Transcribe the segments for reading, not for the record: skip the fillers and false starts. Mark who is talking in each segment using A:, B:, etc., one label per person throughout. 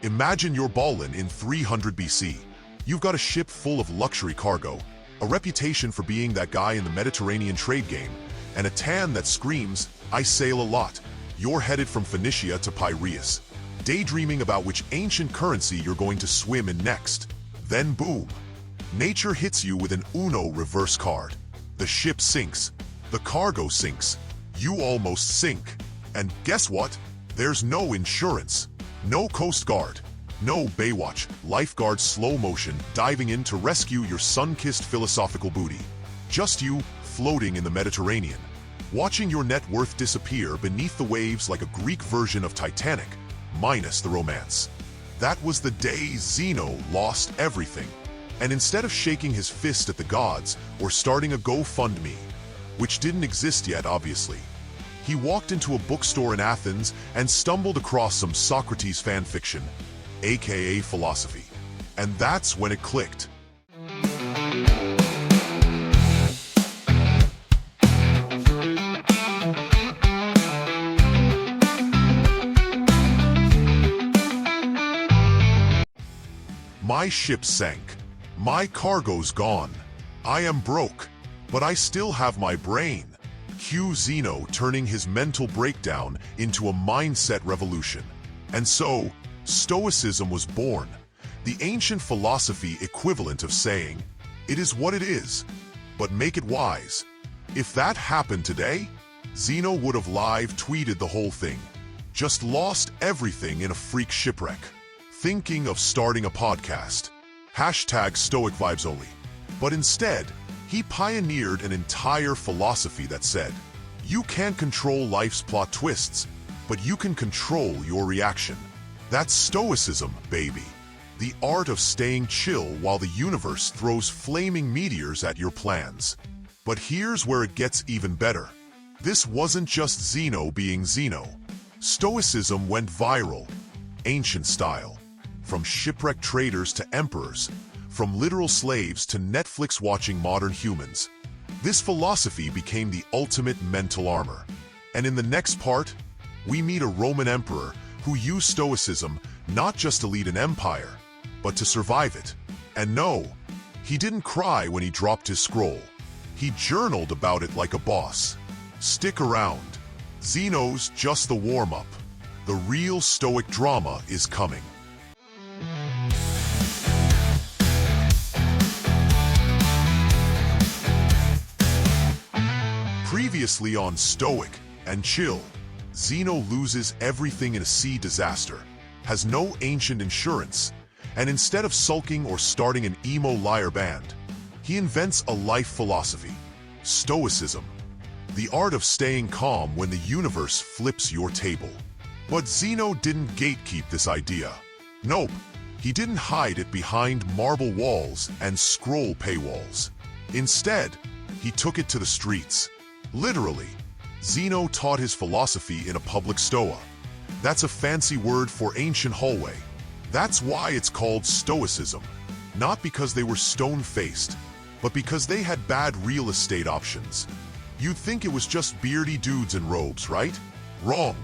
A: Imagine you're ballin' in 300 BC. You've got a ship full of luxury cargo, a reputation for being that guy in the Mediterranean trade game, and a tan that screams, "I sail a lot." You're headed from Phoenicia to Piraeus, daydreaming about which ancient currency you're going to swim in next. Then boom! Nature hits you with an Uno reverse card. The ship sinks. The cargo sinks. You almost sink. And guess what? There's no insurance. No Coast Guard. No Baywatch, lifeguard slow motion diving in to rescue your sun-kissed philosophical booty. Just you floating in the Mediterranean, watching your net worth disappear beneath the waves like a Greek version of Titanic, minus the romance. That was the day Zeno lost everything. And instead of shaking his fist at the gods or starting a GoFundMe, which didn't exist yet obviously, he walked into a bookstore in Athens and stumbled across some Socrates fan fiction, aka philosophy. And that's when it clicked. My ship sank. My cargo's gone. I am broke, but I still have my brain. Cue Zeno turning his mental breakdown into a mindset revolution. And so, Stoicism was born, the ancient philosophy equivalent of saying, "It is what it is, but make it wise." If that happened today, Zeno would have live tweeted the whole thing. Just lost everything in a freak shipwreck. Thinking of starting a podcast. Hashtag Stoic vibes only. But instead, he pioneered an entire philosophy that said, you can't control life's plot twists, but you can control your reaction. That's Stoicism, baby. The art of staying chill while the universe throws flaming meteors at your plans. But here's where it gets even better. This wasn't just Zeno being Zeno. Stoicism went viral, ancient style. From shipwrecked traders to emperors, from literal slaves to Netflix-watching modern humans. This philosophy became the ultimate mental armor. And in the next part, we meet a Roman emperor who used Stoicism not just to lead an empire, but to survive it. And no, he didn't cry when he dropped his scroll. He journaled about it like a boss. Stick around. Zeno's just the warm-up. The real Stoic drama is coming. Previously on Stoic and Chill, Zeno loses everything in a sea disaster, has no ancient insurance, and instead of sulking or starting an emo liar band, he invents a life philosophy, Stoicism, the art of staying calm when the universe flips your table. But Zeno didn't gatekeep this idea. Nope, he didn't hide it behind marble walls and scroll paywalls. Instead, he took it to the streets. Literally, Zeno taught his philosophy in a public stoa. That's a fancy word for ancient hallway. That's why it's called Stoicism. Not because they were stone-faced, but because they had bad real estate options. You'd think it was just beardy dudes in robes, right? Wrong.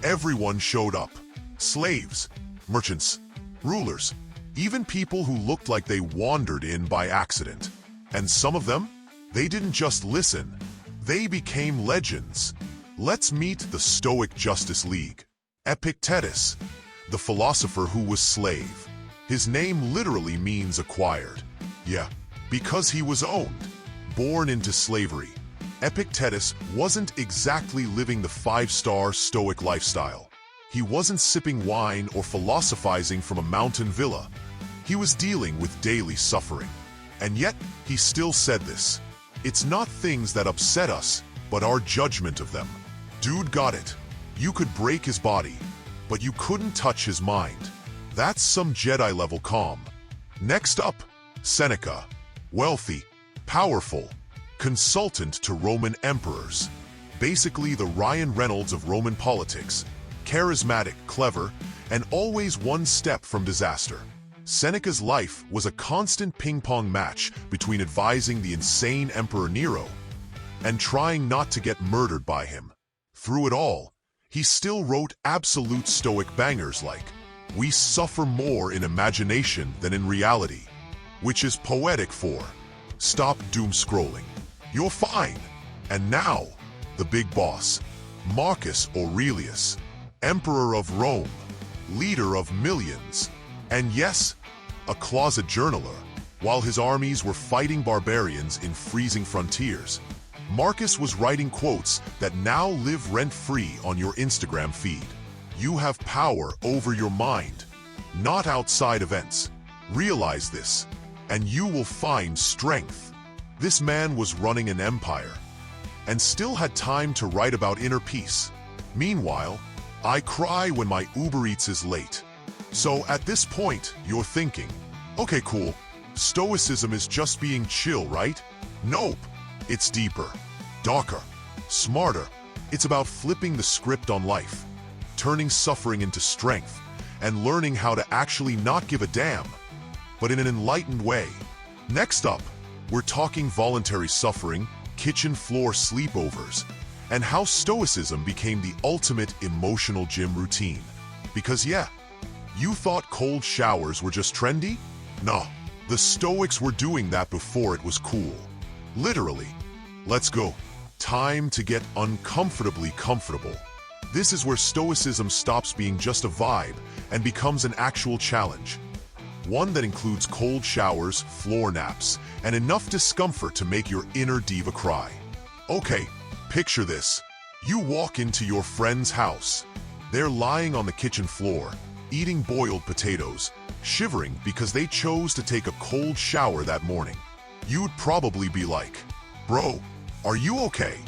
A: Everyone showed up. Slaves, merchants, rulers, even people who looked like they wandered in by accident. And some of them, they didn't just listen. They became legends. Let's meet the Stoic Justice League. Epictetus, the philosopher who was slave. His name literally means acquired. Yeah, because he was owned, born into slavery. Epictetus wasn't exactly living the five-star Stoic lifestyle. He wasn't sipping wine or philosophizing from a mountain villa. He was dealing with daily suffering. And yet, he still said this. It's not things that upset us, but our judgment of them. Dude got it. You could break his body, but you couldn't touch his mind. That's some Jedi-level calm. Next up, Seneca. Wealthy, powerful, consultant to Roman emperors. Basically the Ryan Reynolds of Roman politics. Charismatic, clever, and always one step from disaster. Seneca's life was a constant ping-pong match between advising the insane Emperor Nero and trying not to get murdered by him. Through it all, he still wrote absolute Stoic bangers like, We suffer more in imagination than in reality, which is poetic for stop doom scrolling. You're fine. And now, the big boss, Marcus Aurelius, Emperor of Rome, leader of millions, and yes, a closet journaler. While his armies were fighting barbarians in freezing frontiers, Marcus was writing quotes that now live rent-free on your Instagram feed. You have power over your mind, not outside events. Realize this, and you will find strength. This man was running an empire, and still had time to write about inner peace. Meanwhile, I cry when my Uber Eats is late. So at this point, you're thinking, okay, cool, Stoicism is just being chill, right? Nope, it's deeper, darker, smarter. It's about flipping the script on life, turning suffering into strength, and learning how to actually not give a damn, but in an enlightened way. Next up, we're talking voluntary suffering, kitchen floor sleepovers, and how Stoicism became the ultimate emotional gym routine. Because yeah, you thought cold showers were just trendy? No, the Stoics were doing that before it was cool. Literally. Let's go. Time to get uncomfortably comfortable. This is where Stoicism stops being just a vibe and becomes an actual challenge. One that includes cold showers, floor naps, and enough discomfort to make your inner diva cry. Okay, picture this. You walk into your friend's house. They're lying on the kitchen floor, eating boiled potatoes, shivering because they chose to take a cold shower that morning. You'd probably be like, bro, are you okay?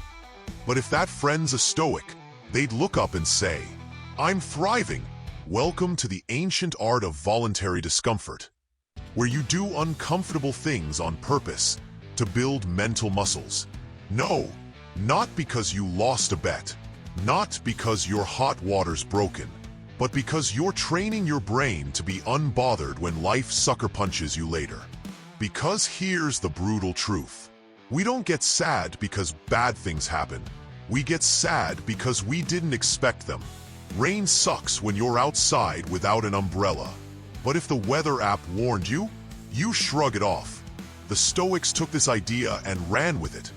A: But if that friend's a Stoic, they'd look up and say, I'm thriving. Welcome to the ancient art of voluntary discomfort, where you do uncomfortable things on purpose to build mental muscles. No, not because you lost a bet, not because your hot water's broken, but because you're training your brain to be unbothered when life sucker punches you later. Because here's the brutal truth. We don't get sad because bad things happen. We get sad because we didn't expect them. Rain sucks when you're outside without an umbrella. But if the weather app warned you, you shrug it off. The Stoics took this idea and ran with it,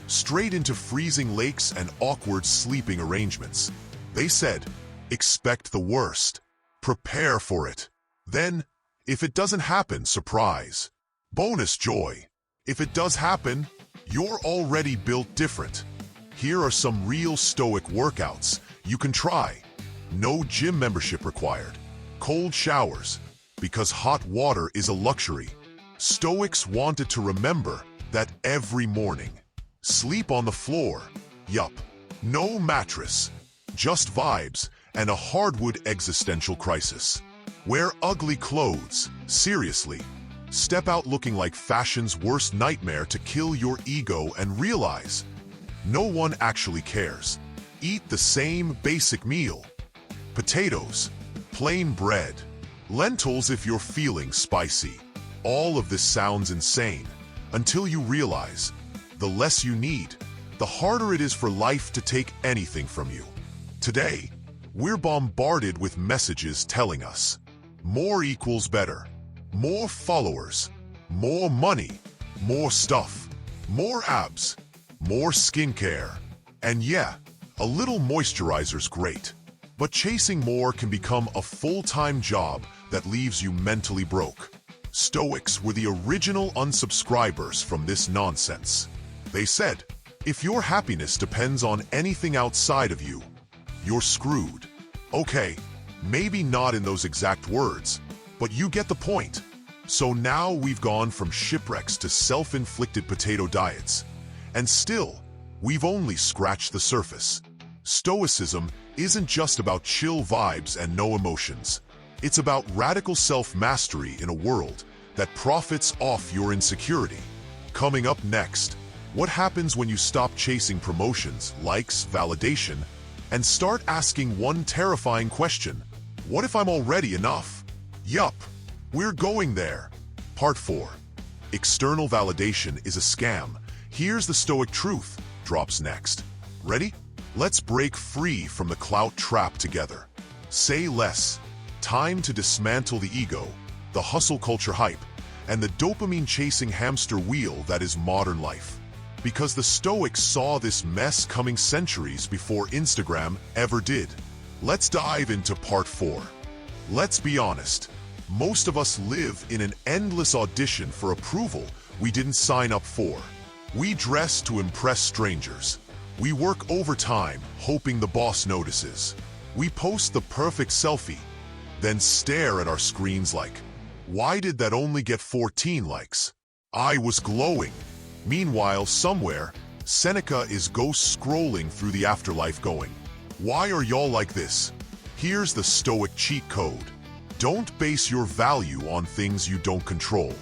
A: straight into freezing lakes and awkward sleeping arrangements. They said, expect the worst. Prepare for it. Then, if it doesn't happen, surprise. Bonus joy. If it does happen, you're already built different. Here are some real Stoic workouts you can try. No gym membership required. Cold showers, because hot water is a luxury. Stoics wanted to remember that every morning. Sleep on the floor. Yup. No mattress. Just vibes and a hardwood existential crisis. Wear ugly clothes. Seriously. Step out looking like fashion's worst nightmare to kill your ego and realize no one actually cares. Eat the same basic meal. Potatoes, plain bread, lentils if you're feeling spicy. All of this sounds insane until you realize the less you need, the harder it is for life to take anything from you. Today, we're bombarded with messages telling us more equals better, more followers, more money, more stuff, more abs, more skincare, and yeah, a little moisturizer's great. But chasing more can become a full-time job that leaves you mentally broke. Stoics were the original unsubscribers from this nonsense. They said, if your happiness depends on anything outside of you, you're screwed. Okay, maybe not in those exact words, but you get the point. So now we've gone from shipwrecks to self-inflicted potato diets, and still, we've only scratched the surface. Stoicism isn't just about chill vibes and no emotions. It's about radical self-mastery in a world that profits off your insecurity. Coming up next, what happens when you stop chasing promotions, likes, validation, and start asking one terrifying question: what if I'm already enough? Yup, we're going there. Part 4. External validation is a scam. Here's the Stoic truth, drops next. Ready? Let's break free from the clout trap together. Say less. Time to dismantle the ego, the hustle culture hype, and the dopamine-chasing hamster wheel that is modern life. Because the Stoics saw this mess coming centuries before Instagram ever did. Let's dive into part 4. Let's be honest. Most of us live in an endless audition for approval we didn't sign up for. We dress to impress strangers. We work overtime hoping the boss notices. We post the perfect selfie, then stare at our screens like, why did that only get 14 likes? I was glowing. Meanwhile, somewhere, Seneca is ghost scrolling through the afterlife going, why are y'all like this? Here's the Stoic cheat code. Don't base your value on things you don't control.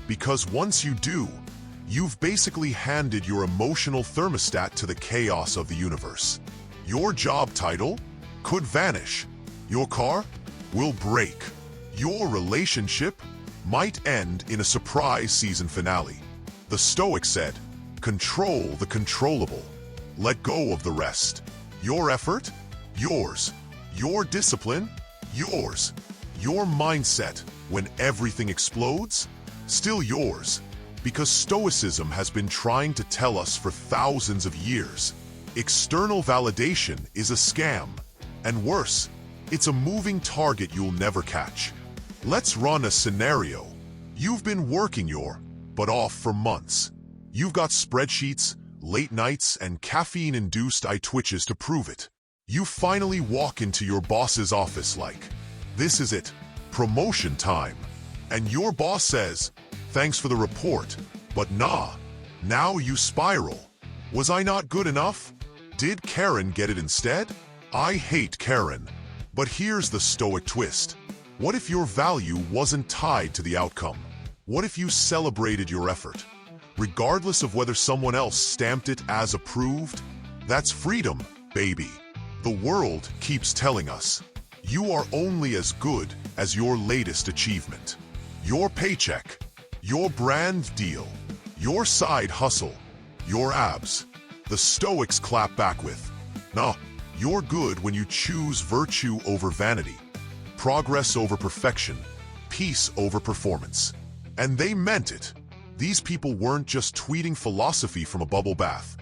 A: Because once you do, you've basically handed your emotional thermostat to the chaos of the universe. Your job title could vanish. Your car will break. Your relationship might end in a surprise season finale. The Stoic said, control the controllable. Let go of the rest. Your effort, yours. Your discipline, yours. Your mindset, when everything explodes, still yours. Because Stoicism has been trying to tell us for thousands of years, external validation is a scam. And worse, it's a moving target you'll never catch. Let's run a scenario. You've been working your butt off for months. You've got spreadsheets, late nights, and caffeine-induced eye twitches to prove it. You finally walk into your boss's office like, this is it, promotion time. And your boss says, thanks for the report, but nah, now you spiral. Was I not good enough? Did Karen get it instead? I hate Karen. But here's the Stoic twist. What if your value wasn't tied to the outcome? What if you celebrated your effort, regardless of whether someone else stamped it as approved? That's freedom, baby. The world keeps telling us, you are only as good as your latest achievement. Your paycheck, your brand deal, your side hustle, your abs. The Stoics clap back with, nah, you're good when you choose virtue over vanity, progress over perfection, peace over performance. And they meant it. These people weren't just tweeting philosophy from a bubble bath.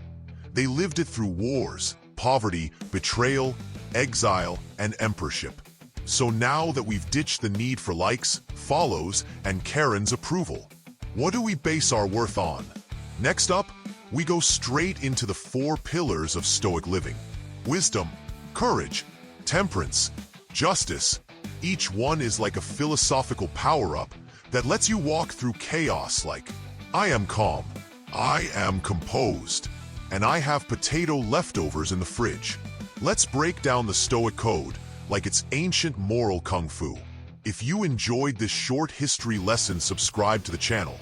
A: They lived it through wars, poverty, betrayal, exile, and emperorship. So now that we've ditched the need for likes, follows, and Karen's approval, what do we base our worth on? Next up, we go straight into the 4 pillars of Stoic living. Wisdom, courage, temperance, justice. Each one is like a philosophical power-up that lets you walk through chaos like, I am calm, I am composed, and I have potato leftovers in the fridge. Let's break down the Stoic code like it's ancient moral kung fu. If you enjoyed this short history lesson, subscribe to the channel.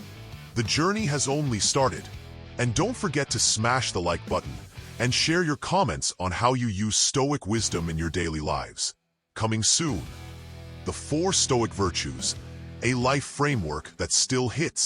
A: The journey has only started. And don't forget to smash the like button and share your comments on how you use Stoic wisdom in your daily lives. Coming soon, the 4 Stoic virtues, a life framework that still hits.